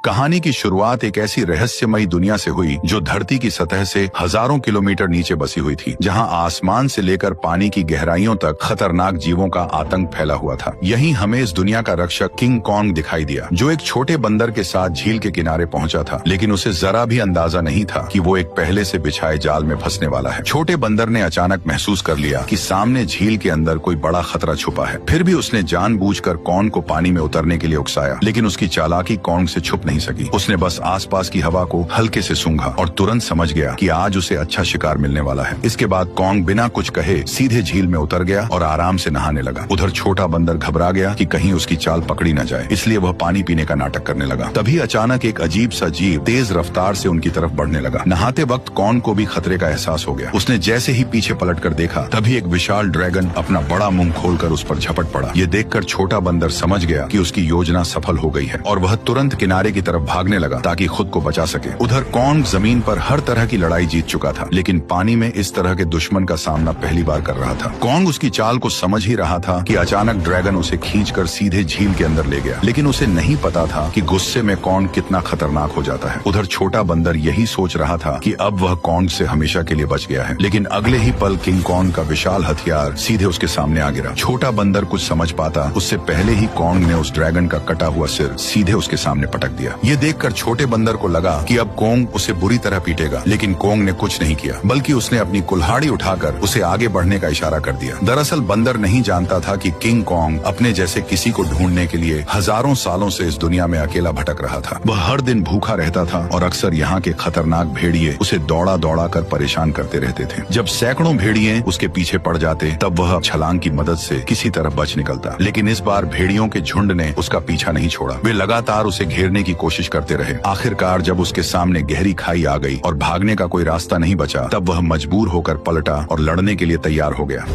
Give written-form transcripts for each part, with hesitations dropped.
कहानी की शुरुआत एक ऐसी रहस्यमयी दुनिया से हुई जो धरती की सतह से हजारों किलोमीटर नीचे बसी हुई थी, जहां आसमान से लेकर पानी की गहराइयों तक खतरनाक जीवों का आतंक फैला हुआ था। यहीं हमें इस दुनिया का रक्षक किंग कॉन्ग दिखाई दिया, जो एक छोटे बंदर के साथ झील के किनारे पहुंचा था, लेकिन उसे जरा भी अंदाजा नहीं था कि वो एक पहले से बिछाए जाल में फंसने वाला है। छोटे बंदर ने अचानक महसूस कर लिया कि सामने झील के अंदर कोई बड़ा खतरा छुपा है। फिर भी उसने जानबूझकर कॉन्ग को पानी में उतरने के लिए उकसाया, लेकिन उसकी चालाकी कॉन्ग से छुप नहीं सकी। उसने बस आसपास की हवा को हल्के से सूंघा और तुरंत समझ गया कि आज उसे अच्छा शिकार मिलने वाला है। इसके बाद कॉन्ग बिना कुछ कहे सीधे झील में उतर गया और आराम से नहाने लगा। उधर छोटा बंदर घबरा गया कि कहीं उसकी चाल पकड़ी न जाए, इसलिए वह पानी पीने का नाटक करने लगा। तभी अचानक एक अजीब सा जीव तेज रफ्तार से उनकी तरफ बढ़ने लगा। नहाते वक्त कॉन्ग को भी खतरे का एहसास हो गया। उसने जैसे ही पीछे पलटकर देखा, तभी एक विशाल ड्रैगन अपना बड़ा मुंह खोलकर उस पर झपट पड़ा। ये देखकर छोटा बंदर समझ गया कि उसकी योजना सफल हो गई है और वह तुरंत किनारे की तरफ भागने लगा ताकि खुद को बचा सके। उधर कॉन्ग जमीन पर हर तरह की लड़ाई जीत चुका था, लेकिन पानी में इस तरह के दुश्मन का सामना पहली बार कर रहा था। कॉन्ग उसकी चाल को समझ ही रहा था कि अचानक ड्रैगन उसे खींचकर सीधे झील के अंदर ले गया, लेकिन उसे नहीं पता था कि गुस्से में कॉन्ग कितना खतरनाक हो जाता है। उधर छोटा बंदर यही सोच रहा था कि अब वह कॉन्ग से हमेशा के लिए बच गया है, लेकिन अगले ही पल किंग कॉन्ग का विशाल हथियार सीधे उसके सामने आ गिरा। छोटा बंदर कुछ समझ पाता उससे पहले ही कॉन्ग ने उस ड्रैगन का कटा हुआ सिर सीधे उसके सामने पटक दिया। ये देखकर छोटे बंदर को लगा कि अब कॉन्ग उसे बुरी तरह पीटेगा, लेकिन कॉन्ग ने कुछ नहीं किया, बल्कि उसने अपनी कुल्हाड़ी उठाकर उसे आगे बढ़ने का इशारा कर दिया। दरअसल बंदर नहीं जानता था कि किंग कॉन्ग अपने जैसे किसी को ढूंढने के लिए हजारों सालों से इस दुनिया में अकेला भटक रहा था। वह हर दिन भूखा रहता था और अक्सर यहाँ के खतरनाक भेड़िए उसे दौड़ा दौड़ा कर परेशान करते रहते थे। जब सैकड़ों भेड़िए उसके पीछे पड़ जाते, तब वह छलांग की मदद से किसी तरह बच निकलता, लेकिन इस बार भेड़ियों के झुंड ने उसका पीछा नहीं छोड़ा। वे लगातार उसे घेरने की कोशिश करते रहे। आखिरकार जब उसके सामने गहरी खाई आ गई और भागने का कोई रास्ता नहीं बचा, तब वह मजबूर होकर पलटा और लड़ने के लिए तैयार हो गया।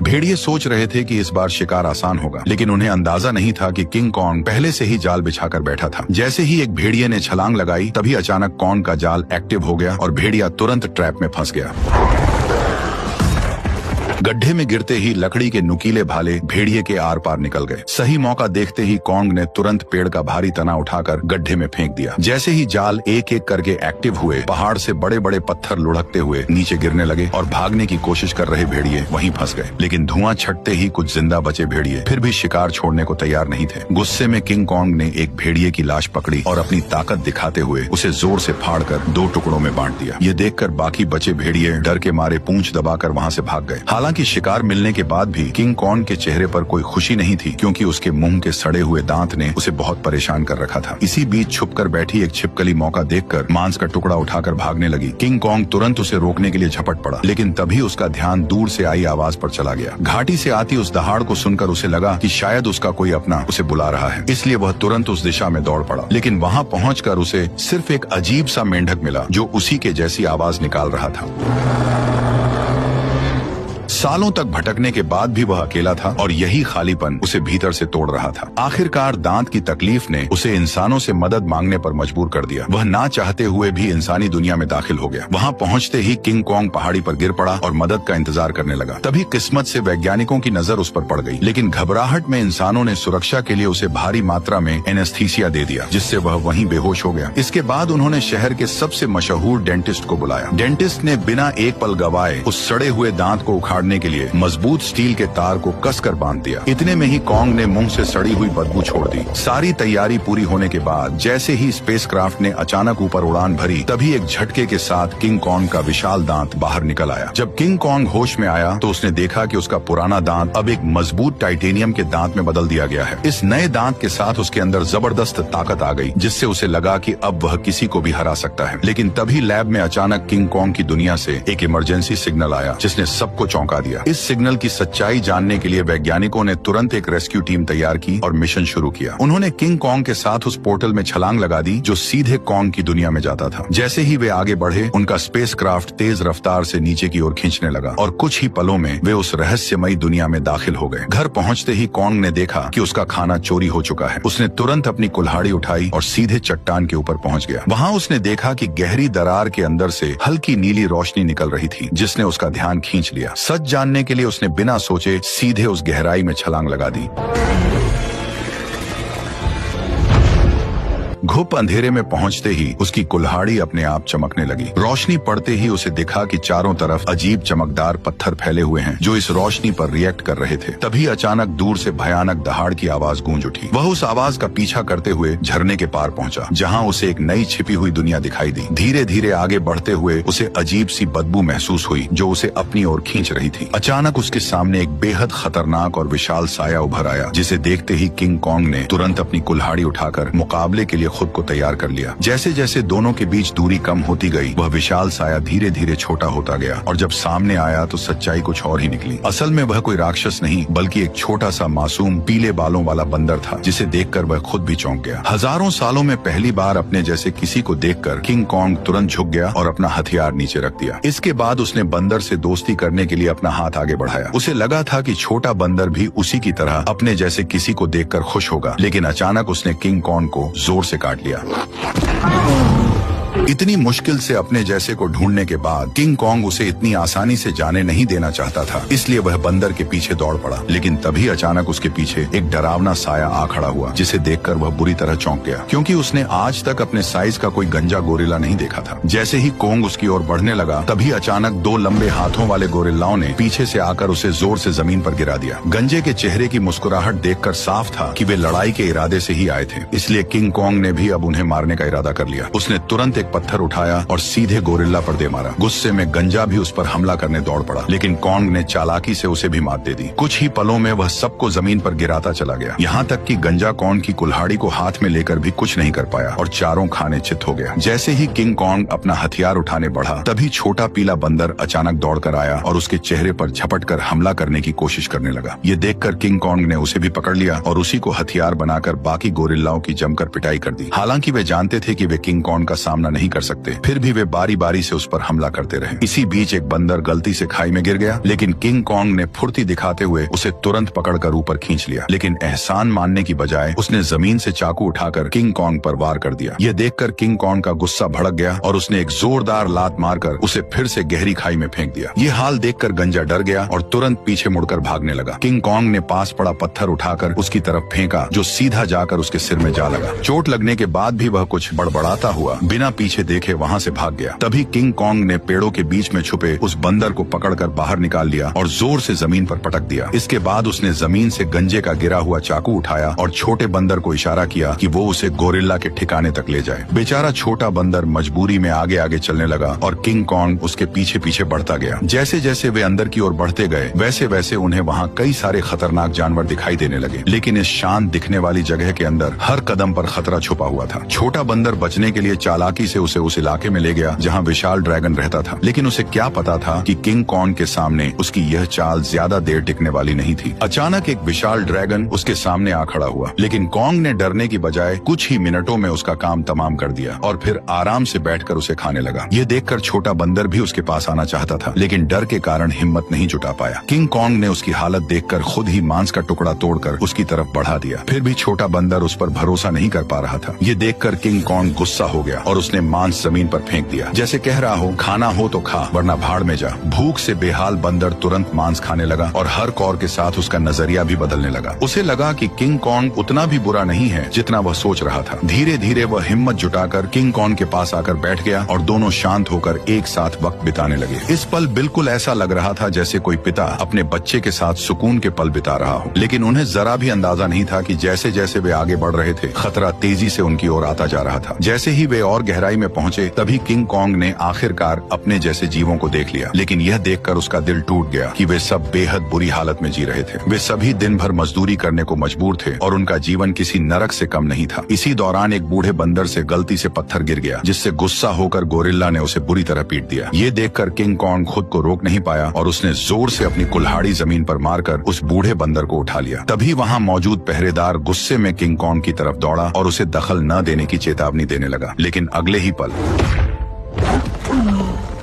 भेड़िए सोच रहे थे कि इस बार शिकार आसान होगा, लेकिन उन्हें अंदाजा नहीं था कि किंग कॉन्ग पहले से ही जाल बिछाकर बैठा था। जैसे ही एक भेड़िए ने छलांग लगाई, तभी अचानक कॉन्ग का जाल एक्टिव हो गया और भेड़िया तुरंत ट्रैप में फंस गया। गड्ढे में गिरते ही लकड़ी के नुकीले भाले भेड़िए के आर पार निकल गए। सही मौका देखते ही कॉन्ग ने तुरंत पेड़ का भारी तना उठाकर गड्ढे में फेंक दिया। जैसे ही जाल एक एक करके एक्टिव हुए, पहाड़ से बड़े बड़े पत्थर लुढ़कते हुए नीचे गिरने लगे और भागने की कोशिश कर रहे भेड़िए वहीं फंस गए। लेकिन धुआं छटते ही कुछ जिंदा बचे भेड़िए फिर भी शिकार छोड़ने को तैयार नहीं थे। गुस्से में किंग कॉन्ग ने एक भेड़िए की लाश पकड़ी और अपनी ताकत दिखाते हुए उसे जोर से फाड़कर 2 टुकड़ों में बांट दिया। ये देखकर बाकी बचे भेड़िए डर के मारे पूंछ दबाकर वहां से भाग गए। हालांकि शिकार मिलने के बाद भी किंग कॉन्ग के चेहरे पर कोई खुशी नहीं थी, क्योंकि उसके मुंह के सड़े हुए दांत ने उसे बहुत परेशान कर रखा था। इसी बीच छुपकर बैठी एक छिपकली मौका देखकर मांस का टुकड़ा उठाकर भागने लगी। किंग कॉन्ग तुरंत उसे रोकने के लिए झपट पड़ा, लेकिन तभी उसका ध्यान दूर से आई आवाज पर चला गया। घाटी से आती उस दहाड़ को सुनकर उसे लगा कि शायद उसका कोई अपना उसे बुला रहा है, इसलिए वह तुरंत उस दिशा में दौड़ पड़ा। लेकिन वहां पहुंचकर उसे सिर्फ एक अजीब सा मेंढक मिला जो उसी के जैसी आवाज निकाल रहा था। सालों तक भटकने के बाद भी वह अकेला था और यही खालीपन उसे भीतर से तोड़ रहा था। आखिरकार दांत की तकलीफ ने उसे इंसानों से मदद मांगने पर मजबूर कर दिया। वह ना चाहते हुए भी इंसानी दुनिया में दाखिल हो गया। वहां पहुंचते ही किंग कॉन्ग पहाड़ी पर गिर पड़ा और मदद का इंतजार करने लगा। तभी किस्मत से वैज्ञानिकों की नजर उस पर पड़ गई, लेकिन घबराहट में इंसानों ने सुरक्षा के लिए उसे भारी मात्रा में एनेस्थीसिया दे दिया, जिससे वह वहीं बेहोश हो गया। इसके बाद उन्होंने शहर के सबसे मशहूर डेंटिस्ट को बुलाया। डेंटिस्ट ने बिना एक पल गवाए उस सड़े हुए दांत को उखाड़ने के लिए मजबूत स्टील के तार को कसकर बांध दिया। इतने में ही कॉन्ग ने मुंह से सड़ी हुई बदबू छोड़ दी। सारी तैयारी पूरी होने के बाद जैसे ही स्पेसक्राफ्ट ने अचानक ऊपर उड़ान भरी, तभी एक झटके के साथ किंग कॉन्ग का विशाल दांत बाहर निकल आया। जब किंग कॉन्ग होश में आया तो उसने देखा कि उसका पुराना दांत अब एक मजबूत टाइटेनियम के दांत में बदल दिया गया है। इस नए दांत के साथ उसके अंदर जबरदस्त ताकत आ गई, जिससे उसे लगा कि अब वह किसी को भी हरा सकता है। लेकिन तभी लैब में अचानक किंग कॉन्ग की दुनिया से एक इमरजेंसी सिग्नल आया, जिसने सबको चौंका दिया। इस सिग्नल की सच्चाई जानने के लिए वैज्ञानिकों ने तुरंत एक रेस्क्यू टीम तैयार की और मिशन शुरू किया। उन्होंने किंग कॉन्ग के साथ उस पोर्टल में छलांग लगा दी जो सीधे कॉन्ग की दुनिया में जाता था। जैसे ही वे आगे बढ़े, उनका स्पेसक्राफ्ट तेज रफ्तार से नीचे की ओर खींचने लगा और कुछ ही पलों में वे उस रहस्यमयी दुनिया में दाखिल हो गए। घर पहुंचते ही कॉन्ग ने देखा कि उसका खाना चोरी हो चुका है। उसने तुरंत अपनी कुल्हाड़ी उठाई और सीधे चट्टान के ऊपर पहुंच गया। वहां उसने देखा कि गहरी दरार के अंदर से हल्की नीली रोशनी निकल रही थी, जिसने उसका ध्यान खींच लिया। सच जानने के लिए उसने बिना सोचे सीधे उस गहराई में छलांग लगा दी। घुप अंधेरे में पहुंचते ही उसकी कुल्हाड़ी अपने आप चमकने लगी। रोशनी पड़ते ही उसे दिखा कि चारों तरफ अजीब चमकदार पत्थर फैले हुए हैं जो इस रोशनी पर रिएक्ट कर रहे थे। तभी अचानक दूर से भयानक दहाड़ की आवाज गूंज उठी। वह उस आवाज का पीछा करते हुए झरने के पार पहुंचा, जहां उसे एक नई छिपी हुई दुनिया दिखाई दी। धीरे धीरे आगे बढ़ते हुए उसे अजीब सी बदबू महसूस हुई जो उसे अपनी ओर खींच रही थी। अचानक उसके सामने एक बेहद खतरनाक और विशाल साया उभर आया, जिसे देखते ही किंग कॉन्ग ने तुरंत अपनी कुल्हाड़ी उठाकर मुकाबले के लिए खुद को तैयार कर लिया। जैसे जैसे दोनों के बीच दूरी कम होती गई, वह विशाल साया धीरे धीरे छोटा होता गया और जब सामने आया तो सच्चाई कुछ और ही निकली। असल में वह कोई राक्षस नहीं बल्कि एक छोटा सा मासूम पीले बालों वाला बंदर था, जिसे देखकर वह खुद भी चौंक गया। हजारों सालों में पहली बार अपने जैसे किसी को देखकर किंग कॉन्ग तुरंत झुक गया और अपना हथियार नीचे रख दिया। इसके बाद उसने बंदर से दोस्ती करने के लिए अपना हाथ आगे बढ़ाया। उसे लगा था कि छोटा बंदर भी उसी की तरह अपने जैसे किसी को देखकर खुश होगा, लेकिन अचानक उसने किंग कॉन्ग को जोर से काट लिया। इतनी मुश्किल से अपने जैसे को ढूंढने के बाद किंग कॉन्ग उसे इतनी आसानी से जाने नहीं देना चाहता था, इसलिए वह बंदर के पीछे दौड़ पड़ा। लेकिन तभी अचानक उसके पीछे एक डरावना साया आ खड़ा हुआ, जिसे देखकर वह बुरी तरह चौंक गया, क्योंकि उसने आज तक अपने साइज का कोई गंजा गोरिल्ला नहीं देखा था। जैसे ही कॉन्ग उसकी ओर बढ़ने लगा, तभी अचानक दो लंबे हाथों वाले गोरिल्लाओं ने पीछे से आकर उसे जोर से जमीन पर गिरा दिया। गंजे के चेहरे की मुस्कुराहट देखकर साफ था कि वे लड़ाई के इरादे से ही आए थे, इसलिए किंग कॉन्ग ने भी अब उन्हें मारने का इरादा कर लिया। उसने तुरंत एक पत्थर उठाया और सीधे गोरिल्ला पर दे मारा। गुस्से में गंजा भी उस पर हमला करने दौड़ पड़ा, लेकिन कॉन्ग ने चालाकी से उसे भी मात दे दी। कुछ ही पलों में वह सबको जमीन पर गिराता चला गया, यहाँ तक कि गंजा कॉन्ग की कुल्हाड़ी को हाथ में लेकर भी कुछ नहीं कर पाया और चारों खाने चित हो गया। जैसे ही किंग कॉन्ग अपना हथियार उठाने बढ़ा, तभी छोटा पीला बंदर अचानक दौड़कर आया और उसके चेहरे पर झपट कर हमला करने की कोशिश करने लगा। ये देखकर किंग कॉन्ग ने उसे भी पकड़ लिया और उसी को हथियार बनाकर बाकी गोरिल्लाओं की जमकर पिटाई कर दी। हालांकि वे जानते थे कि वे किंग कॉन्ग का सामना नहीं कर सकते, फिर भी वे बारी बारी से उस पर हमला करते रहे। इसी बीच एक बंदर गलती से खाई में गिर गया, लेकिन किंग कॉन्ग ने फुर्ती दिखाते हुए उसे तुरंत पकड़कर ऊपर खींच लिया। लेकिन एहसान मानने की बजाय उसने जमीन से चाकू उठाकर किंग कॉन्ग पर वार कर दिया। यह देखकर किंग कॉन्ग का गुस्सा भड़क गया और उसने एक जोरदार लात मारकर उसे फिर से गहरी खाई में फेंक दिया। ये हाल देखकर गंजा डर गया और तुरंत पीछे मुड़कर भागने लगा। किंग कॉन्ग ने पास पड़ा पत्थर उठाकर उसकी तरफ फेंका, जो सीधा जाकर उसके सिर में जा लगा। चोट लगने के बाद भी वह कुछ बड़बड़ाता हुआ बिना पीछे देखे वहाँ से भाग गया। तभी किंग कॉन्ग ने पेड़ों के बीच में छुपे उस बंदर को पकड़कर बाहर निकाल लिया और जोर से जमीन पर पटक दिया। इसके बाद उसने जमीन से गंजे का गिरा हुआ चाकू उठाया और छोटे बंदर को इशारा किया कि वो उसे गोरिल्ला के ठिकाने तक ले जाए। बेचारा छोटा बंदर मजबूरी में आगे आगे चलने लगा और किंग कॉन्ग उसके पीछे पीछे बढ़ता गया। जैसे जैसे वे अंदर की ओर बढ़ते गए, वैसे वैसे उन्हें वहाँ कई सारे खतरनाक जानवर दिखाई देने लगे, लेकिन इस शांत दिखने वाली जगह के अंदर हर कदम पर खतरा छुपा हुआ था। छोटा बंदर बचने के लिए चालाकी से उसे उस इलाके में ले गया जहाँ विशाल ड्रैगन रहता था, लेकिन उसे क्या पता था कि किंग कॉन्ग के सामने उसकी यह चाल ज्यादा देर टिकने वाली नहीं थी। अचानक एक विशाल ड्रैगन उसके सामने आ खड़ा हुआ, लेकिन कॉन्ग ने डरने की बजाय कुछ ही मिनटों में उसका काम तमाम कर दिया और फिर आराम से बैठकर उसे खाने लगा। यह देखकर छोटा बंदर भी उसके पास आना चाहता था, लेकिन डर के कारण हिम्मत नहीं जुटा पाया। किंग कॉन्ग ने उसकी हालत देखकर खुद ही मांस का टुकड़ा तोड़कर उसकी तरफ बढ़ा दिया। फिर भी छोटा बंदर उस पर भरोसा नहीं कर पा रहा था। ये देखकर किंग कॉन्ग गुस्सा हो गया और उसने मांस जमीन पर फेंक दिया, जैसे कह रहा हो खाना हो तो खा वरना भाड़ में जा। भूख से बेहाल बंदर तुरंत मांस खाने लगा और हर कौर के साथ उसका नजरिया भी बदलने लगा। उसे लगा कि किंग कॉन्ग उतना भी बुरा नहीं है जितना वह सोच रहा था। धीरे धीरे वह हिम्मत जुटाकर किंग कॉन्ग के पास आकर बैठ गया और दोनों शांत होकर एक साथ वक्त बिताने लगे। इस पल बिल्कुल ऐसा लग रहा था जैसे कोई पिता अपने बच्चे के साथ सुकून के पल बिता रहा हो, लेकिन उन्हें जरा भी अंदाजा नहीं था कि जैसे जैसे वे आगे बढ़ रहे थे, खतरा तेजी से उनकी ओर आता जा रहा था। जैसे ही वे और गहराई में पहुंचे, तभी किंग कॉन्ग ने आखिरकार अपने जैसे जीवों को देख लिया, लेकिन यह देखकर उसका दिल टूट गया कि वे सब बेहद बुरी हालत में जी रहे थे। वे सभी दिन भर मजदूरी करने को मजबूर थे और उनका जीवन किसी नरक से कम नहीं था। इसी दौरान एक बूढ़े बंदर से गलती से पत्थर गिर गया, जिससे गुस्सा होकर गोरिल्ला ने उसे बुरी तरह पीट दिया। ये देखकर किंग कॉन्ग खुद को रोक नहीं पाया और उसने जोर से अपनी कुल्हाड़ी जमीन पर मारकर उस बूढ़े बंदर को उठा लिया। तभी वहाँ मौजूद पहरेदार गुस्से में किंग कॉन्ग की तरफ दौड़ा और उसे दखल न देने की चेतावनी देने लगा, लेकिन अगले ही पल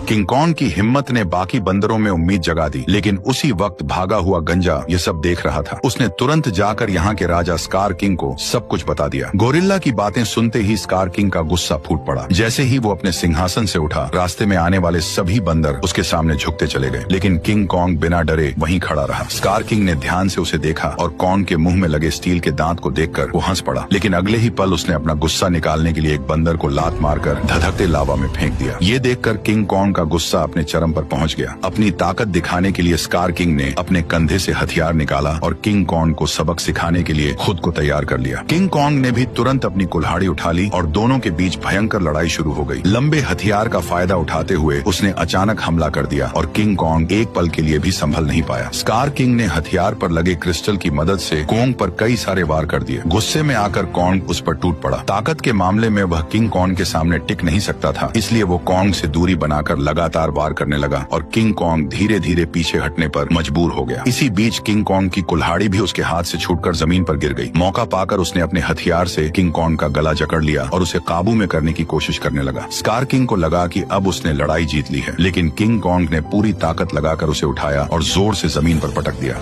किंग कॉन्ग की हिम्मत ने बाकी बंदरों में उम्मीद जगा दी, लेकिन उसी वक्त भागा हुआ गंजा ये सब देख रहा था। उसने तुरंत जाकर यहाँ के राजा स्कार किंग को सब कुछ बता दिया। गोरिल्ला की बातें सुनते ही स्कार किंग का गुस्सा फूट पड़ा। जैसे ही वो अपने सिंहासन से उठा, रास्ते में आने वाले सभी बंदर उसके सामने झुकते चले गए, लेकिन किंग कॉन्ग बिना डरे वहीं खड़ा रहा। स्कार किंग ने ध्यान से उसे देखा और कॉन्ग के मुंह में लगे स्टील के दांत को देखकर वो हंस पड़ा, लेकिन अगले ही पल उसने अपना गुस्सा निकालने के लिए एक बंदर को लात मारकर धधकते लावा में फेंक दिया। ये देखकर किंग कॉन्ग का गुस्सा अपने चरम पर पहुंच गया। अपनी ताकत दिखाने के लिए स्कार किंग ने अपने कंधे से हथियार निकाला और किंग कॉन्ग को सबक सिखाने के लिए खुद को तैयार कर लिया। किंग कॉन्ग ने भी तुरंत अपनी कुल्हाड़ी उठा ली और दोनों के बीच भयंकर लड़ाई शुरू हो गई। लंबे हथियार का फायदा उठाते हुए उसने अचानक हमला कर दिया और किंग कॉन्ग एक पल के लिए भी संभल नहीं पाया। स्कार किंग ने हथियार पर लगे क्रिस्टल की मदद से कॉन्ग पर कई सारे वार कर दिए। गुस्से में आकर कॉन्ग उस पर टूट पड़ा। ताकत के मामले में वह किंग कॉन्ग के सामने टिक नहीं सकता था, इसलिए वो कॉन्ग से दूरी बनाकर लगातार वार करने लगा और किंग कॉन्ग धीरे धीरे पीछे हटने पर मजबूर हो गया। इसी बीच किंग कॉन्ग की कुल्हाड़ी भी उसके हाथ से छूटकर जमीन पर गिर गई। मौका पाकर उसने अपने हथियार से किंग कॉन्ग का गला जकड़ लिया और उसे काबू में करने की कोशिश करने लगा। स्कार किंग को लगा कि अब उसने लड़ाई जीत ली है, लेकिन किंग कॉन्ग ने पूरी ताकत लगाकर उसे उठाया और जोर से जमीन पर पटक दिया।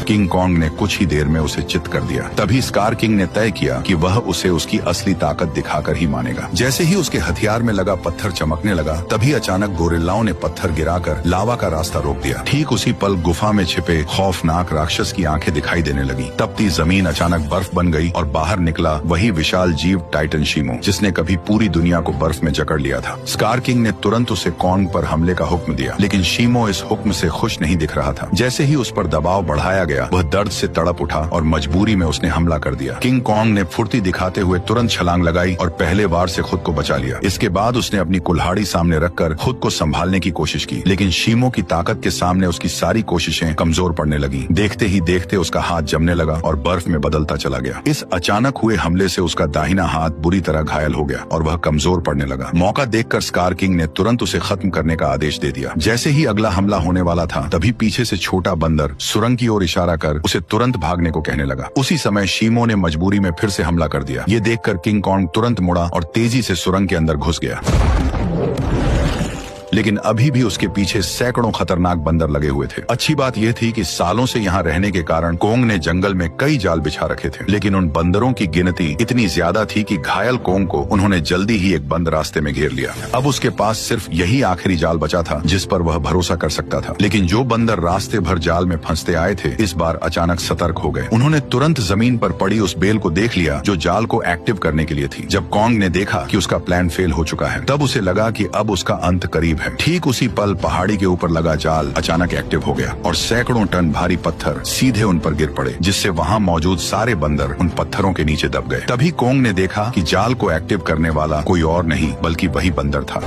किंग कॉन्ग ने कुछ ही देर में उसे चित कर दिया। तभी स्कार किंग ने तय किया कि वह उसे उसकी असली ताकत दिखाकर ही मानेगा। जैसे ही उसके हथियार में लगा पत्थर चमकने लगा, तभी अचानक गोरिल्लाओं ने पत्थर गिराकर लावा का रास्ता रोक दिया। ठीक उसी पल गुफा में छिपे खौफनाक राक्षस की आंखें दिखाई देने लगी। तपती जमीन अचानक बर्फ बन गई और बाहर निकला वही विशाल जीव टाइटन शीमो, जिसने कभी पूरी दुनिया को बर्फ में जकड़ लिया था। स्कार किंग ने तुरंत उसे कॉन्ग पर हमले का हुक्म दिया, लेकिन शीमो इस हुक्म से खुश नहीं दिख रहा था। जैसे ही उस पर दबाव बढ़ाया गया, वह दर्द से तड़प उठा और मजबूरी में उसने हमला कर दिया। किंग कॉन्ग ने फुर्ती दिखाते हुए तुरंत छलांग लगाई और पहले वार से खुद को बचा लिया। इसके बाद उसने अपनी कुल्हाड़ी सामने रखकर खुद को संभालने की कोशिश की, लेकिन शीमो की ताकत के सामने उसकी सारी कोशिशें कमजोर पड़ने लगी। देखते ही देखते उसका हाथ जमने लगा और बर्फ में बदलता चला गया। इस अचानक हुए हमले से उसका दाहिना हाथ बुरी तरह घायल हो गया और वह कमजोर पड़ने लगा। मौका देखकर स्कार किंग ने तुरंत उसे खत्म करने का आदेश दे दिया। जैसे ही अगला हमला होने वाला था, तभी पीछे से छोटा बंदर सुरंग की ओर इशारा कर उसे तुरंत भागने को कहने लगा। उसी समय शीमो ने मजबूरी में फिर से हमला कर दिया। ये देखकर किंग कॉन्ग तुरंत मुड़ा और तेजी से सुरंग के अंदर घुस गया, लेकिन अभी भी उसके पीछे सैकड़ों खतरनाक बंदर लगे हुए थे। अच्छी बात यह थी कि सालों से यहाँ रहने के कारण कोंग ने जंगल में कई जाल बिछा रखे थे, लेकिन उन बंदरों की गिनती इतनी ज्यादा थी कि घायल कोंग को उन्होंने जल्दी ही एक बंद रास्ते में घेर लिया। अब उसके पास सिर्फ यही आखिरी जाल बचा था जिस पर वह भरोसा कर सकता था। लेकिन जो बंदर रास्ते भर जाल में फंसते आए थे, इस बार अचानक सतर्क हो गए। उन्होंने तुरंत जमीन पर पड़ी उस बेल को देख लिया जो जाल को एक्टिव करने के लिए थी। जब कोंग ने देखा कि उसका प्लान फेल हो चुका है, तब उसे लगा कि अब उसका अंत करीब है। ठीक उसी पल पहाड़ी के ऊपर लगा जाल अचानक एक्टिव हो गया और सैकड़ों टन भारी पत्थर सीधे उन पर गिर पड़े, जिससे वहां मौजूद सारे बंदर उन पत्थरों के नीचे दब गए। तभी कोंग ने देखा कि जाल को एक्टिव करने वाला कोई और नहीं बल्कि वही बंदर था।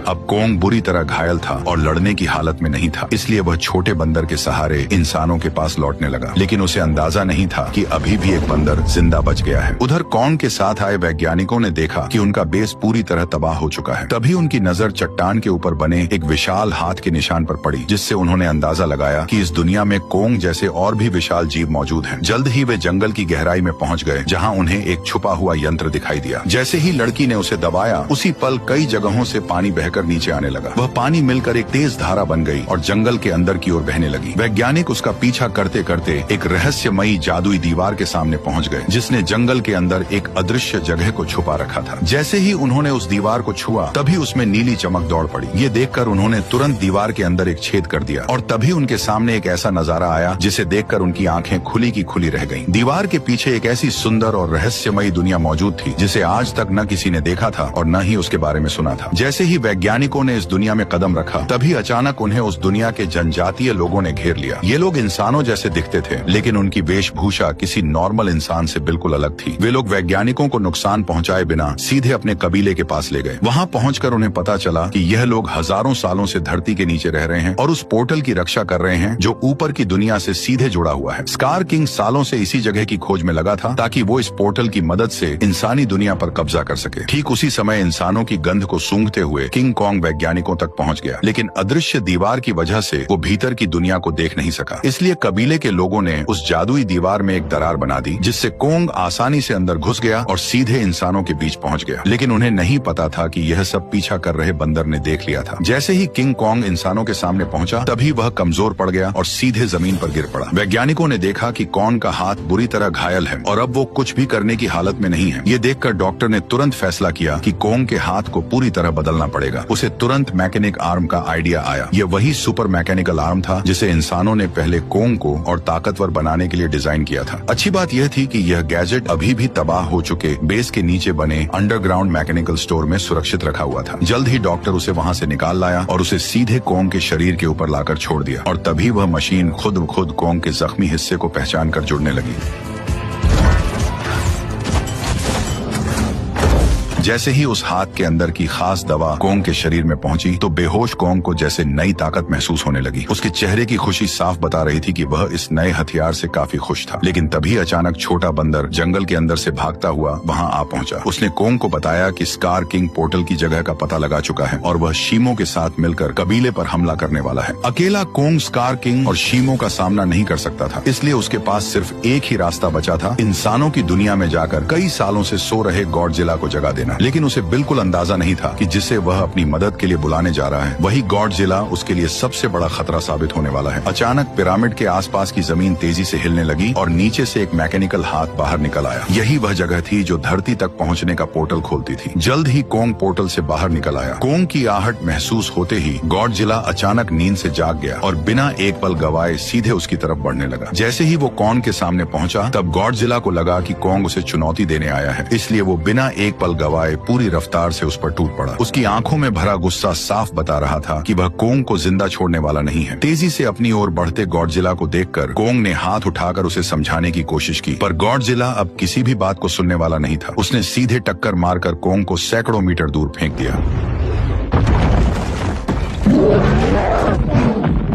अब कोंग बुरी तरह घायल था और लड़ने की हालत में नहीं था, इसलिए वह छोटे बंदर के सहारे इंसानों के पास लौटने लगा। लेकिन उसे अंदाजा नहीं था कि अभी भी एक बंदर जिंदा बच गया है। उधर कोंग के साथ आए वैज्ञानिकों ने देखा कि उनका बेस पूरी तरह तबाह हो चुका है। तभी उनकी नजर चट्टान के ऊपर बने एक विशाल हाथ के निशान पर पड़ी, जिससे उन्होंने अंदाजा लगाया कि इस दुनिया में कोंग जैसे और भी विशाल जीव मौजूद हैं। जल्द ही वे जंगल की गहराई में पहुंच गए, जहां उन्हें एक छुपा हुआ यंत्र दिखाई दिया। जैसे ही लड़की ने उसे दबाया, उसी पल कई जगहों से पानी बहकर नीचे आने लगा। वह पानी मिलकर एक तेज धारा बन गई और जंगल के अंदर की ओर बहने लगी। वैज्ञानिक उसका पीछा करते करते एक रहस्यमयी जादुई दीवार के सामने पहुंच गए, जिसने जंगल के अंदर एक अदृश्य जगह को छुपा रखा था। जैसे ही उन्होंने उस दीवार को छुआ, तभी उसमें नीली चमक दौड़ पड़ी। ये देखकर उन्होंने तुरंत दीवार के अंदर एक छेद कर दिया और तभी उनके सामने एक ऐसा नजारा आया जिसे देखकर उनकी आंखें खुली की खुली रह गईं। दीवार के पीछे एक ऐसी सुंदर और रहस्यमयी दुनिया मौजूद थी जिसे आज तक न किसी ने देखा था और न ही उसके बारे में सुना था। जैसे ही वैज्ञानिकों ने इस दुनिया में कदम रखा, तभी अचानक उन्हें उस दुनिया के जनजातीय लोगों ने घेर लिया। ये लोग इंसानों जैसे दिखते थे, लेकिन उनकी वेशभूषा किसी नॉर्मल इंसान से बिल्कुल अलग थी। वे लोग वैज्ञानिकों को नुकसान पहुंचाए बिना सीधे अपने कबीले के पास ले गए। वहां पहुंचकर उन्हें पता चला कि यह लोग हजारों सालों से धरती के नीचे रह रहे हैं और उस पोर्टल की रक्षा कर रहे हैं जो ऊपर की दुनिया से सीधे जुड़ा हुआ है। स्कार किंग सालों से इसी जगह की खोज में लगा था ताकि वो इस पोर्टल की मदद से इंसानी दुनिया पर कब्जा कर सके। ठीक उसी समय इंसानों की गंध को सूंघते हुए किंग किंग कॉन्ग वैज्ञानिकों तक पहुंच गया, लेकिन अदृश्य दीवार की वजह से वो भीतर की दुनिया को देख नहीं सका। इसलिए कबीले के लोगों ने उस जादुई दीवार में एक दरार बना दी, जिससे कॉन्ग आसानी से अंदर घुस गया और सीधे इंसानों के बीच पहुंच गया। लेकिन उन्हें नहीं पता था कि यह सब पीछा कर रहे बंदर ने देख लिया था। जैसे ही किंग कॉन्ग इंसानों के सामने पहुंचा, तभी वह कमजोर पड़ गया और सीधे जमीन पर गिर पड़ा। वैज्ञानिकों ने देखा कि कॉन्ग का हाथ बुरी तरह घायल है और अब वो कुछ भी करने की हालत में नहीं है। ये देखकर डॉक्टर ने तुरंत फैसला किया कि कॉन्ग के हाथ को पूरी तरह बदलना पड़ेगा। उसे तुरंत मैकेनिक आर्म का आइडिया आया। यह वही सुपर मैकेनिकल आर्म था जिसे इंसानों ने पहले कॉन्ग को और ताकतवर बनाने के लिए डिजाइन किया था। अच्छी बात यह थी कि यह गैजेट अभी भी तबाह हो चुके बेस के नीचे बने अंडरग्राउंड मैकेनिकल स्टोर में सुरक्षित रखा हुआ था। जल्द ही डॉक्टर उसे वहां से निकाल लाया और उसे सीधे कॉन्ग के शरीर के ऊपर लाकर छोड़ दिया, और तभी वह मशीन खुद ब खुद कॉन्ग के जख्मी हिस्से को पहचान कर जुड़ने लगी। जैसे ही उस हाथ के अंदर की खास दवा कॉन्ग के शरीर में पहुंची, तो बेहोश कॉन्ग को जैसे नई ताकत महसूस होने लगी। उसके चेहरे की खुशी साफ बता रही थी कि वह इस नए हथियार से काफी खुश था। लेकिन तभी अचानक छोटा बंदर जंगल के अंदर से भागता हुआ वहां आ पहुंचा। उसने कॉन्ग को बताया कि स्कार किंग पोर्टल की जगह का पता लगा चुका है और वह शीमो के साथ मिलकर कबीले पर हमला करने वाला है। अकेला कॉन्ग स्कार किंग और शीमो का सामना नहीं कर सकता था, इसलिए उसके पास सिर्फ एक ही रास्ता बचा था, इंसानों की दुनिया में जाकर कई सालों से सो रहे गॉडजिला को जगा देना। लेकिन उसे बिल्कुल अंदाजा नहीं था कि जिसे वह अपनी मदद के लिए बुलाने जा रहा है, वही गॉडजिला उसके लिए सबसे बड़ा खतरा साबित होने वाला है। अचानक पिरामिड के आसपास की जमीन तेजी से हिलने लगी और नीचे से एक मैकेनिकल हाथ बाहर निकल आया। यही वह जगह थी जो धरती तक पहुंचने का पोर्टल खोलती थी। जल्द ही कॉन्ग पोर्टल से बाहर निकल आया। कॉन्ग की आहट महसूस होते ही गॉडजिला अचानक नींद से जाग गया और बिना एक पल गवाए सीधे उसकी तरफ बढ़ने लगा। जैसे ही वो कॉन्ग के सामने पहुंचा, तब गॉडजिला को लगा कि कॉन्ग उसे चुनौती देने आया है, इसलिए वो बिना एक पल गवाए पूरी रफ्तार से उस पर टूट पड़ा। उसकी आंखों में भरा गुस्सा साफ बता रहा था कि वह कॉन्ग को जिंदा छोड़ने वाला नहीं है। तेजी से अपनी ओर बढ़ते गॉडजिला को देखकर कॉन्ग ने हाथ उठाकर उसे समझाने की कोशिश की, पर गॉडजिला अब किसी भी बात को सुनने वाला नहीं था। उसने सीधे टक्कर मारकर कॉन्ग को सैकड़ों मीटर दूर फेंक दिया।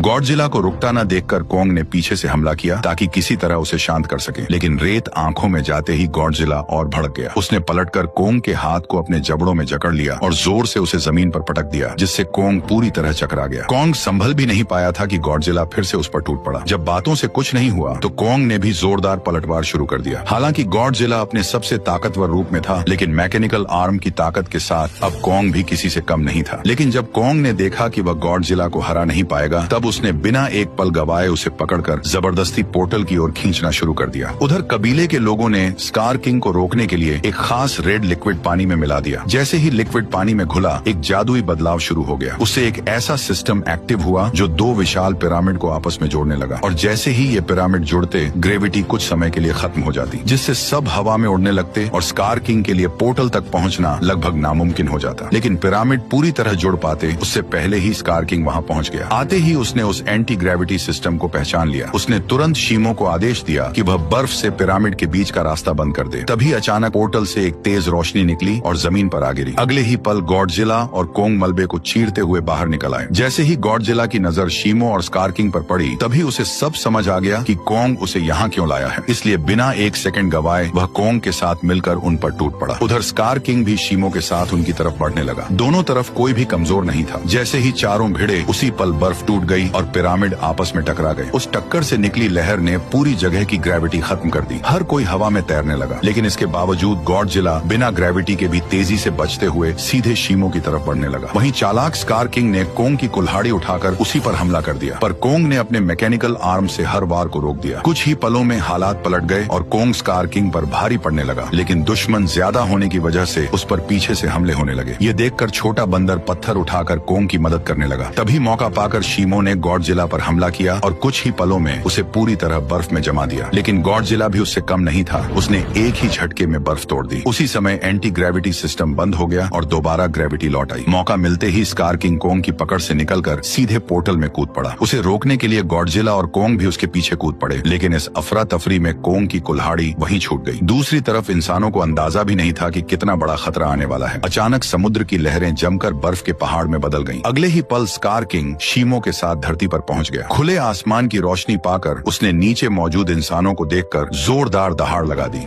गॉडजिला को रुकता न देखकर कॉन्ग ने पीछे से हमला किया ताकि किसी तरह उसे शांत कर सके, लेकिन रेत आंखों में जाते ही गॉडजिला और भड़क गया। उसने पलटकर कॉन्ग के हाथ को अपने जबड़ों में जकड़ लिया और जोर से उसे जमीन पर पटक दिया, जिससे कॉन्ग पूरी तरह चकरा गया। कॉन्ग संभल भी नहीं पाया था कि गॉडजिला फिर से उस पर टूट पड़ा। जब बातों से कुछ नहीं हुआ तो कॉन्ग ने भी जोरदार पलटवार शुरू कर दिया। हालांकि गॉडजिला अपने सबसे ताकतवर रूप में था, लेकिन मैकेनिकल आर्म की ताकत के साथ अब कॉन्ग भी किसी से कम नहीं था। लेकिन जब कॉन्ग ने देखा कि वह गॉडजिला को हरा नहीं पाएगा, तब उसने बिना एक पल गवाए उसे पकड़कर जबरदस्ती पोर्टल की ओर खींचना शुरू कर दिया। उधर कबीले के लोगों ने स्कार किंग को रोकने के लिए एक खास रेड लिक्विड पानी में मिला दिया। जैसे ही लिक्विड पानी में घुला, एक जादुई बदलाव शुरू हो गया। उससे एक ऐसा सिस्टम एक्टिव हुआ जो दो विशाल पिरामिड को आपस में जोड़ने लगा, और जैसे ही ये पिरामिड जुड़ते, ग्रेविटी कुछ समय के लिए खत्म हो जाती, जिससे सब हवा में उड़ने लगते और स्कार किंग के लिए पोर्टल तक पहुंचना लगभग नामुमकिन हो जाता। लेकिन पिरामिड पूरी तरह जुड़ पाते उससे पहले ही स्कार किंग वहां पहुंच गया। आते ही उसने उस एंटी ग्रेविटी सिस्टम को पहचान लिया। उसने तुरंत शीमो को आदेश दिया कि वह बर्फ से पिरामिड के बीच का रास्ता बंद कर दे। तभी अचानक पोर्टल से एक तेज रोशनी निकली और जमीन पर आ गिरी। अगले ही पल गॉडजिला और कॉन्ग मलबे को चीरते हुए बाहर निकल आए। जैसे ही गॉडजिला की नजर शीमो और स्कार किंग पर पड़ी, तभी उसे सब समझ आ गया कि कॉन्ग उसे यहाँ क्यों लाया है। इसलिए बिना एक सेकंड गवाए वह कॉन्ग के साथ मिलकर उन पर टूट पड़ा। उधर स्कार किंग भी शीमो के साथ उनकी तरफ बढ़ने लगा। दोनों तरफ कोई भी कमजोर नहीं था। जैसे ही चारों भिड़े, उसी पल बर्फ टूट गई और पिरामिड आपस में टकरा गए। उस टक्कर से निकली लहर ने पूरी जगह की ग्रेविटी खत्म कर दी। हर कोई हवा में तैरने लगा, लेकिन इसके बावजूद गॉडजिला बिना ग्रेविटी के भी तेजी से बचते हुए सीधे शीमो की तरफ बढ़ने लगा। वहीं चालाक स्कार किंग ने कॉन्ग की कुल्हाड़ी उठाकर उसी पर हमला कर दिया, पर कॉन्ग ने अपने मैकेनिकल आर्म से हर वार को रोक दिया। कुछ ही पलों में हालात पलट गए और कॉन्ग स्कार किंग पर भारी पड़ने लगा, लेकिन दुश्मन ज्यादा होने की वजह से उस पर पीछे से हमले होने लगे। ये देखकर छोटा बंदर पत्थर उठाकर कॉन्ग की मदद करने लगा। तभी मौका पाकर शीमो ने गॉडजिला पर हमला किया और कुछ ही पलों में उसे पूरी तरह बर्फ में जमा दिया। लेकिन गॉडजिला भी उससे कम नहीं था। उसने एक ही झटके में बर्फ तोड़ दी। उसी समय एंटी ग्रेविटी सिस्टम बंद हो गया और दोबारा ग्रेविटी लौट आई। मौका मिलते ही स्कार किंग कॉन्ग की पकड़ से निकलकर सीधे पोर्टल में कूद पड़ा। उसे रोकने के लिए गॉडजिला और कॉन्ग भी उसके पीछे कूद पड़े, लेकिन इस अफरा तफरी में कॉन्ग की कुल्हाड़ी वहीं छूट गई। दूसरी तरफ इंसानों को अंदाजा भी नहीं था कि कितना बड़ा खतरा आने वाला है। अचानक समुद्र की लहरें जमकर बर्फ के पहाड़ में बदल गईं। अगले ही पल स्कार किंग शीमो के साथ धरती पर पहुंच गया। खुले आसमान की रोशनी पाकर उसने नीचे मौजूद इंसानों को देखकर जोरदार दहाड़ लगा दी।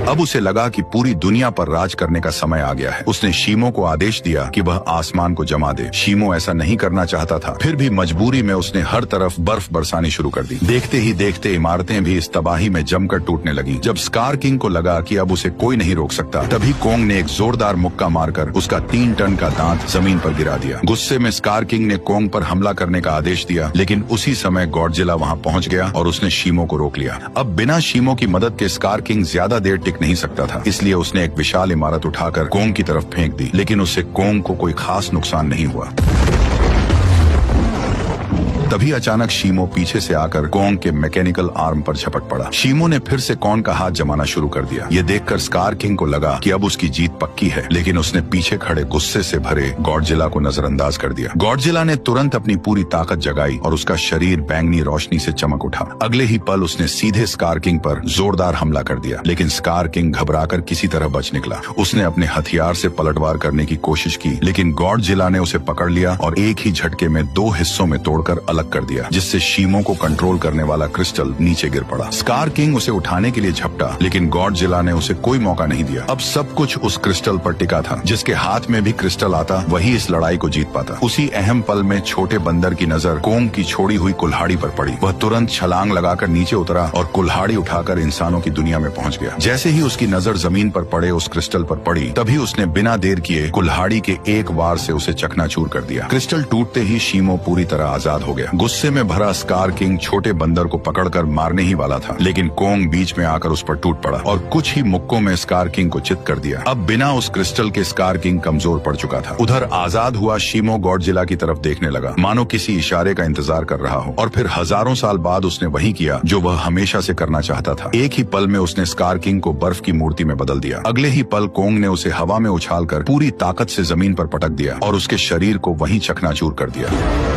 अब उसे लगा कि पूरी दुनिया पर राज करने का समय आ गया है। उसने शीमो को आदेश दिया कि वह आसमान को जमा दे। शीमो ऐसा नहीं करना चाहता था, फिर भी मजबूरी में उसने हर तरफ बर्फ बरसानी शुरू कर दी। देखते ही देखते इमारतें भी इस तबाही में जमकर टूटने लगी। जब स्कार किंग को लगा कि अब उसे कोई नहीं रोक सकता, तभी कोंग ने एक जोरदार मुक्का मारकर उसका 3 टन का दांत जमीन पर गिरा दिया। गुस्से में स्कार किंग ने कोंग पर हमला करने का आदेश दिया, लेकिन उसी समय गॉडजिला वहां पहुंच गया और उसने शीमो को रोक लिया। अब बिना शीमो की मदद के स्कार किंग ज्यादा देर टिक नहीं सकता था, इसलिए उसने एक विशाल इमारत उठाकर कोंग की तरफ फेंक दी, लेकिन उससे कोंग को कोई खास नुकसान नहीं हुआ। तभी अचानक शीमो पीछे से आकर कोंग के मैकेनिकल आर्म पर झपट पड़ा। शीमो ने फिर से कोंग का हाथ जमाना शुरू कर दिया। ये देखकर स्कार किंग को लगा कि अब उसकी जीत पक्की है, लेकिन उसने पीछे खड़े गुस्से से भरे गॉडजिला को नजरअंदाज कर दिया। गॉडजिला ने तुरंत अपनी पूरी ताकत जगाई और उसका शरीर बैंगनी रोशनी से चमक उठा। अगले ही पल उसने सीधे स्कार किंग पर जोरदार हमला कर दिया, लेकिन स्कार किंग घबराकर किसी तरह बच निकला। उसने अपने हथियार से पलटवार करने की कोशिश की, लेकिन गॉडजिला ने उसे पकड़ लिया और एक ही झटके में 2 हिस्सों में तोड़कर अलग कर दिया, जिससे शीमो को कंट्रोल करने वाला क्रिस्टल नीचे गिर पड़ा। स्कार किंग उसे उठाने के लिए झपटा, लेकिन गॉडजिला ने उसे कोई मौका नहीं दिया। अब सब कुछ उस क्रिस्टल पर टिका था। जिसके हाथ में भी क्रिस्टल आता, वही इस लड़ाई को जीत पाता। उसी अहम पल में छोटे बंदर की नजर कोंग की छोड़ी हुई कुल्हाड़ी पर पड़ी। वह तुरंत छलांग लगाकर नीचे उतरा और कुल्हाड़ी उठाकर इंसानों की दुनिया में पहुंच गया। जैसे ही उसकी नजर जमीन पर पड़े उस क्रिस्टल पर पड़ी, तभी उसने बिना देर किए कुल्हाड़ी के एक वार से उसे चकनाचूर कर दिया। क्रिस्टल टूटते ही शीमो पूरी तरह आजाद हो गया। गुस्से में भरा स्कार किंग छोटे बंदर को पकड़कर मारने ही वाला था, लेकिन कोंग बीच में आकर उस पर टूट पड़ा और कुछ ही मुक्कों में स्कार किंग को चित कर दिया। अब बिना उस क्रिस्टल के स्कार किंग कमजोर पड़ चुका था। उधर आजाद हुआ शीमो गॉडजिला की तरफ देखने लगा, मानो किसी इशारे का इंतजार कर रहा हो, और फिर हजारों साल बाद उसने वही किया जो वह हमेशा से करना चाहता था। एक ही पल में उसने स्कार किंग को बर्फ की मूर्ति में बदल दिया। अगले ही पल कोंग ने उसे हवा में उछालकर पूरी ताकत से जमीन पर पटक दिया और उसके शरीर को वहीं चकनाचूर कर दिया।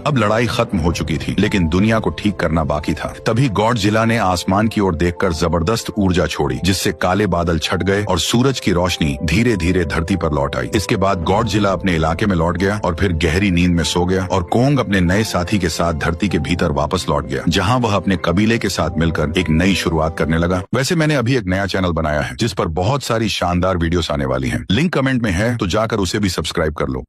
अब लड़ाई खत्म हो चुकी थी, लेकिन दुनिया को ठीक करना बाकी था। तभी गॉडजिला ने आसमान की ओर देखकर जबरदस्त ऊर्जा छोड़ी, जिससे काले बादल छट गए और सूरज की रोशनी धीरे धीरे धरती पर लौट आई। इसके बाद गॉडजिला अपने इलाके में लौट गया और फिर गहरी नींद में सो गया, और कोंग अपने नए साथी के साथ धरती के भीतर वापस लौट गया, जहाँ वह अपने कबीले के साथ मिलकर एक नई शुरुआत करने लगा। वैसे मैंने अभी एक नया चैनल बनाया है, जिस पर बहुत सारी शानदार वीडियोस आने वाली हैं। लिंक कमेंट में है, तो जाकर उसे भी सब्सक्राइब कर लो।